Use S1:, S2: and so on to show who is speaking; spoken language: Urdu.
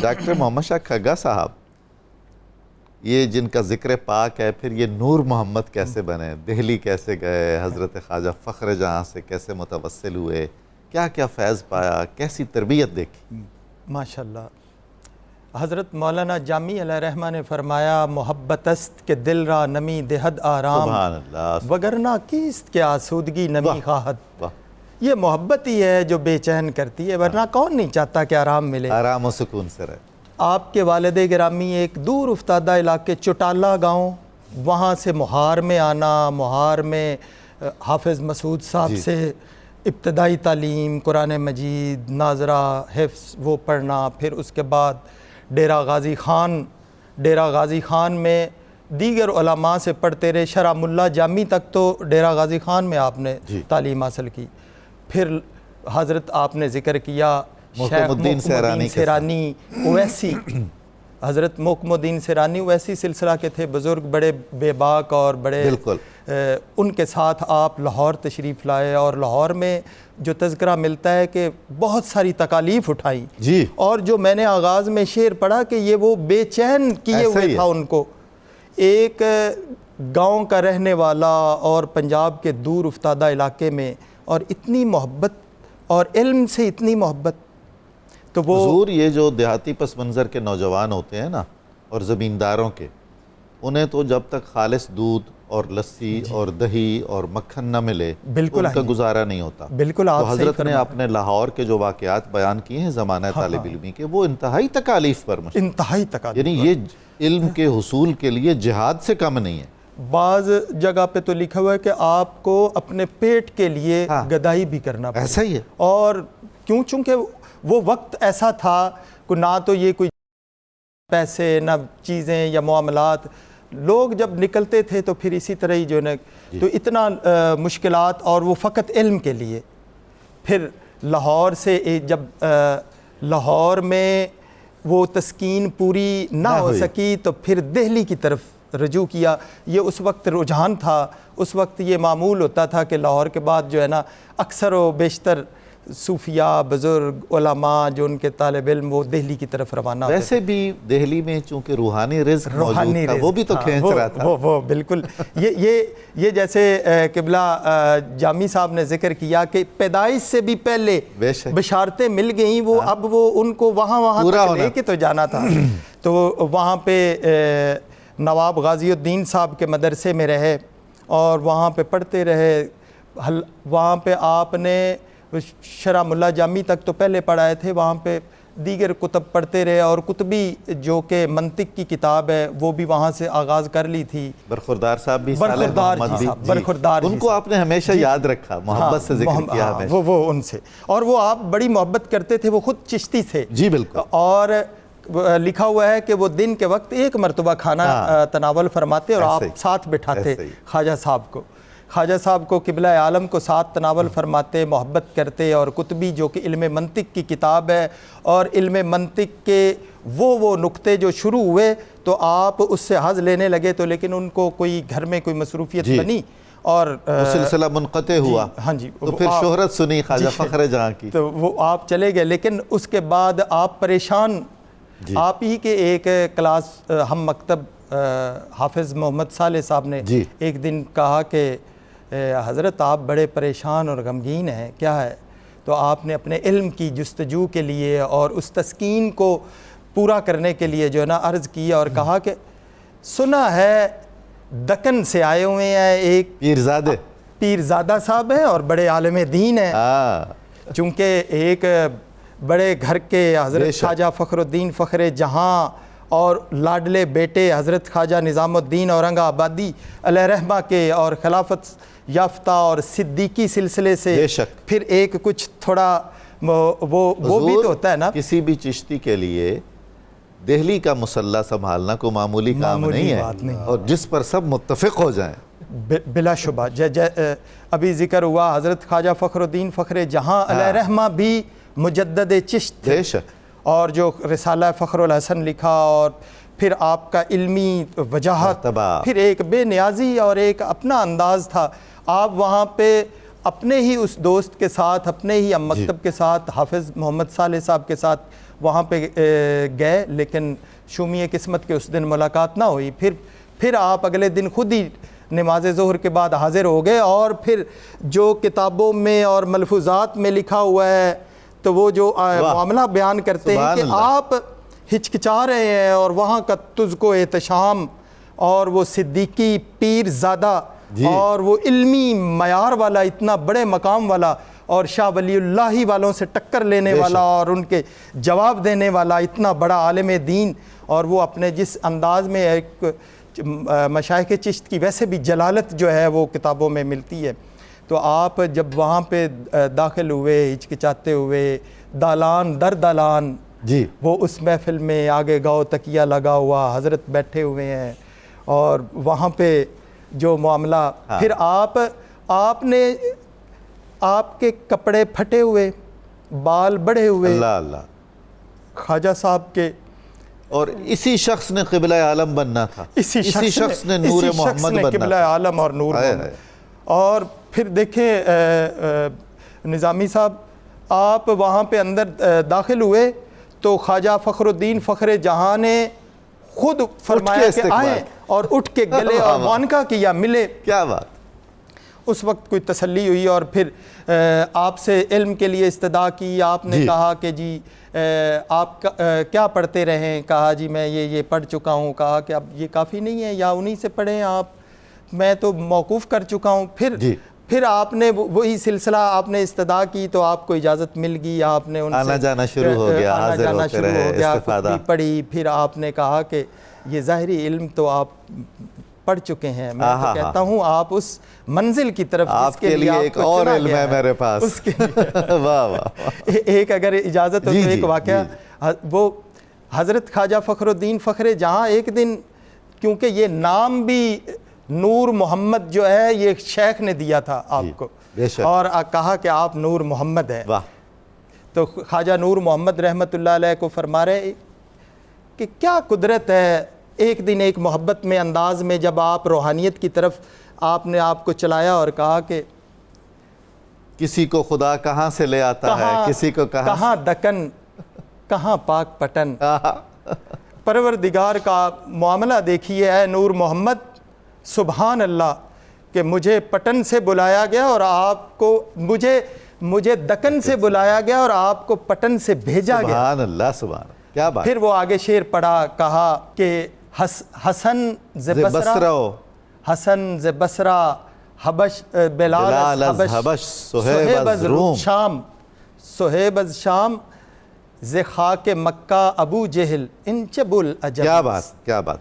S1: ڈاکٹر محمد شاہ کھگا صاحب، یہ جن کا ذکر پاک ہے، پھر یہ نور محمد کیسے بنے؟ دہلی کیسے گئے؟ حضرت خواجہ فخر جہاں سے کیسے متوسل ہوئے؟ کیا کیا فیض پایا؟ کیسی تربیت دیکھی؟
S2: ماشاءاللہ، حضرت مولانا جامی علیہ رحمہ نے فرمایا محبت است کہ دل را نمی دہد آرام،
S1: سبحان اللہ،
S2: وگرنہ کیست کہ آسودگی نمی خواہد۔
S1: واہ،
S2: یہ محبت ہی ہے جو بے چین کرتی ہے، ورنہ کون نہیں چاہتا کہ آرام ملے؟
S1: آرام و سکون سے رہے۔
S2: آپ کے والد گرامی ایک دور افتادہ علاقے چوٹالہ گاؤں، وہاں سے مہار میں آنا، مہار میں حافظ مسعود صاحب سے ابتدائی تعلیم، قرآن مجید، ناظرہ، حفظ وہ پڑھنا، پھر اس کے بعد ڈیرہ غازی خان میں دیگر علماء سے پڑھتے رہے، شرح ملا جامی تک تو ڈیرہ غازی خان میں آپ نے تعلیم حاصل کی۔ پھر حضرت آپ نے ذکر کیا شیخ محکم الدین سیرانی اویسی، حضرت محکم الدین سیرانی اویسی سلسلہ کے تھے، بزرگ، بڑے بے باک اور بڑے، ان کے ساتھ آپ لاہور تشریف لائے، اور لاہور میں جو تذکرہ ملتا ہے کہ بہت ساری تکالیف اٹھائیں،
S1: جی،
S2: اور جو میں نے آغاز میں شعر پڑھا کہ یہ وہ بے چین کیے ہوئے تھا ان کو، ایک گاؤں کا رہنے والا اور پنجاب کے دور افتادہ علاقے میں، اور اتنی محبت اور علم سے اتنی محبت۔ تو وہ
S1: حضور، یہ جو دیہاتی پس منظر کے نوجوان ہوتے ہیں نا، اور زمینداروں کے، انہیں تو جب تک خالص دودھ اور لسی اور دہی اور مکھن نہ ملے ان کا گزارا نہیں ہوتا۔
S2: بالکل،
S1: تو حضرت نے اپنے لاہور کے جو واقعات بیان کیے ہیں زمانہ طالب علمی کے، وہ انتہائی تکالیف پر مشتمل،
S2: انتہائی تکالیف،
S1: یعنی یہ علم کے حصول کے لیے جہاد سے کم نہیں ہے۔
S2: بعض جگہ پہ تو لکھا ہوا ہے کہ آپ کو اپنے پیٹ کے لیے گدائی بھی کرنا پڑے،
S1: ایسا ہی ہے۔
S2: اور چونکہ وہ وقت ایسا تھا کہ نہ تو یہ کوئی پیسے، نہ چیزیں یا معاملات، لوگ جب نکلتے تھے تو پھر اسی طرح ہی جو ہے، تو اتنا مشکلات، اور وہ فقط علم کے لیے۔ پھر لاہور سے جب لاہور میں وہ تسکین پوری نہ ہو سکی تو پھر دہلی کی طرف رجوع کیا۔ یہ اس وقت رجحان تھا، اس وقت یہ معمول ہوتا تھا کہ لاہور کے بعد جو ہے نا اکثر و بیشتر صوفیاء، بزرگ، علماء جو ان کے طالب علم، وہ دہلی کی طرف روانہ ہوتے تھے۔
S1: ویسے بھی دہلی میں چونکہ روحانی رزق موجود تھا، وہ بھی تو کھینچ رہا تھا۔
S2: وہ بالکل، یہ جیسے قبلہ جامی صاحب نے ذکر کیا کہ پیدائش سے بھی پہلے بشارتیں مل گئیں، وہ اب وہ ان کو وہاں تک لے کے تو جانا تھا۔ تو وہاں پہ نواب غازی الدین صاحب کے مدرسے میں رہے اور وہاں پہ پڑھتے رہے۔ وہاں پہ آپ نے شرح ملا جامی تک تو پہلے پڑھائے تھے، وہاں پہ دیگر کتب پڑھتے رہے، اور قطبی جو کہ منطق کی کتاب ہے وہ بھی وہاں سے آغاز کر لی تھی۔
S1: برخوردار صاحب بھی، برخوردار، ان کو آپ نے ہمیشہ یاد رکھا، محبت سے ذکر کیا ہمیشہ۔
S2: وہ ان سے، اور وہ آپ بڑی محبت کرتے تھے، وہ خود چشتی تھے۔
S1: جی بالکل۔
S2: اور لکھا ہوا ہے کہ وہ دن کے وقت ایک مرتبہ کھانا تناول فرماتے اور آپ ساتھ بٹھاتے خواجہ صاحب کو قبلہ عالم کو ساتھ تناول فرماتے، محبت کرتے، اور قطبی جو کہ علم منطق کی کتاب ہے، اور علم منطق کے وہ نقطے جو شروع ہوئے تو آپ اس سے حظ لینے لگے، تو لیکن ان کو کوئی گھر میں کوئی مصروفیت بنی اور
S1: سلسلہ منقطع ہوا، تو پھر شہرت سنی خواجہ فخر جہاں کی،
S2: تو وہ آپ چلے گئے۔ لیکن اس کے بعد آپ پریشان، آپ ہی کے ایک کلاس ہم مکتب حافظ محمد صالح صاحب نے ایک دن کہا کہ حضرت آپ بڑے پریشان اور غمگین ہیں، کیا ہے؟ تو آپ نے اپنے علم کی جستجو کے لیے اور اس تسکین کو پورا کرنے کے لیے جو ہے نا عرض کیا، اور کہا کہ سنا ہے دکن سے آئے ہوئے ہیں، ایک پیرزادہ صاحب ہیں اور بڑے عالم دین ہیں، چونکہ ایک بڑے گھر کے حضرت خواجہ فخر الدین فخر جہاں اور لاڈلے بیٹے حضرت خواجہ نظام الدین اورنگ آبادی علیہ رحمہ کے، اور خلافت یافتہ اور صدیقی سلسلے سے، پھر ایک کچھ تھوڑا وہ بھی تو ہوتا ہے نا۔
S1: کسی بھی چشتی کے لیے دہلی کا مسلح سنبھالنا کو معمولی کام نہیں ہے، اور جس پر سب متفق ہو جائیں
S2: بلا شبہ۔ ابھی ذکر ہوا حضرت خواجہ فخر الدین فخر جہاں علیہ رحمہ بھی مجدد چشت تھے، اور جو رسالہ فخر الحسن لکھا، اور پھر آپ کا علمی وجاہت، پھر ایک بے نیازی اور ایک اپنا انداز تھا۔ آپ وہاں پہ اپنے ہی اس دوست کے ساتھ، اپنے ہی مکتب کے ساتھ، حافظ محمد صالح صاحب کے ساتھ وہاں پہ گئے، لیکن شومی قسمت کے اس دن ملاقات نہ ہوئی۔ پھر آپ اگلے دن خود ہی نماز ظہر کے بعد حاضر ہو گئے، اور پھر جو کتابوں میں اور ملفوظات میں لکھا ہوا ہے تو وہ جو معاملہ بیان کرتے ہیں کہ آپ ہچکچا رہے ہیں، اور وہاں کا تزک و احتشام اور وہ صدیقی پیر زادہ اور وہ علمی معیار والا، اتنا بڑے مقام والا، اور شاہ ولی اللہ والوں سے ٹکر لینے والا اور ان کے جواب دینے والا اتنا بڑا عالم دین، اور وہ اپنے جس انداز میں ایک مشائخ چشت کی ویسے بھی جلالت جو ہے وہ کتابوں میں ملتی ہے۔ تو آپ جب وہاں پہ داخل ہوئے ہچکچاتے ہوئے، دالان در دالان، وہ اس محفل میں آگے گاؤ تکیہ لگا ہوا، حضرت بیٹھے ہوئے ہیں، اور وہاں پہ جو معاملہ، پھر آپ نے، آپ کے کپڑے پھٹے ہوئے، بال بڑھے ہوئے،
S1: اللہ اللہ،
S2: خواجہ صاحب کے،
S1: اور اسی شخص نے قبلہ عالم بننا تھا، اسی شخص نے نور محمد بننا تھا،
S2: قبلہ عالم اور نور محمد۔ اور پھر دیکھیں نظامی صاحب، آپ وہاں پہ اندر داخل ہوئے تو خواجہ فخر الدین فخر جہاں نے خود فرمایا کہ آئیں، اور اٹھ کے گلے اور معانقہ کیا، ملے۔
S1: کیا بات!
S2: اس وقت کوئی تسلی ہوئی، اور پھر آپ سے علم کے لیے استدعا کی۔ آپ نے کہا کہ جی آپ کیا پڑھتے رہیں؟ کہا جی میں یہ پڑھ چکا ہوں۔ کہا کہ اب یہ کافی نہیں ہے، یا انہی سے پڑھیں آپ، میں تو موقوف کر چکا ہوں۔ پھر آپ نے وہی سلسلہ، آپ نے استدعا کی تو آپ کو اجازت مل گئی، آپ نے ان سے
S1: آنا جانا شروع ہو گیا،
S2: آنا
S1: حاضر
S2: جانا
S1: ہوتے
S2: شروع
S1: رہے،
S2: ہو گیا،
S1: استفادہ
S2: خطبی پڑھی۔ پھر آپ نے کہا کہ یہ ظاہری علم تو آپ پڑھ چکے ہیں، میں تو کہتا ہوں آپ اس منزل کی طرف
S1: آپ کے لیے ایک اور علم ہے میرے پاس۔ واہ واہ!
S2: ایک اگر اجازت ہو تو ایک واقعہ، وہ حضرت خواجہ فخر الدین فخر جہاں ایک دن، کیونکہ یہ نام بھی نور محمد جو ہے یہ شیخ نے دیا تھا آپ کو، اور کہا کہ آپ نور محمد ہیں، تو خواجہ نور محمد رحمۃ اللہ علیہ کو فرما رہے کہ کیا قدرت ہے، ایک دن ایک محبت میں انداز میں جب آپ روحانیت کی طرف آپ نے آپ کو چلایا، اور کہا کہ
S1: کسی کو خدا کہاں سے لے آتا ہے، کسی کو
S2: کہاں دکن، کہاں پاک پٹن، پروردگار کا معاملہ دیکھیے اے نور محمد، سبحان اللہ، کہ مجھے پٹن سے بلایا گیا اور آپ کو، مجھے دکن سے بلایا گیا اور آپ کو پٹن سے بھیجا گیا۔
S1: سبحان اللہ، سبحان اللہ، کیا بات!
S2: پھر وہ آگے شعر پڑھا، کہا کہ حسن ز بصرہ حبش بلال از حبش، صہیب از شام، صہیب از شام، ز خاک مکہ ابو جہل انچب العجب۔
S1: کیا بات، کیا بات!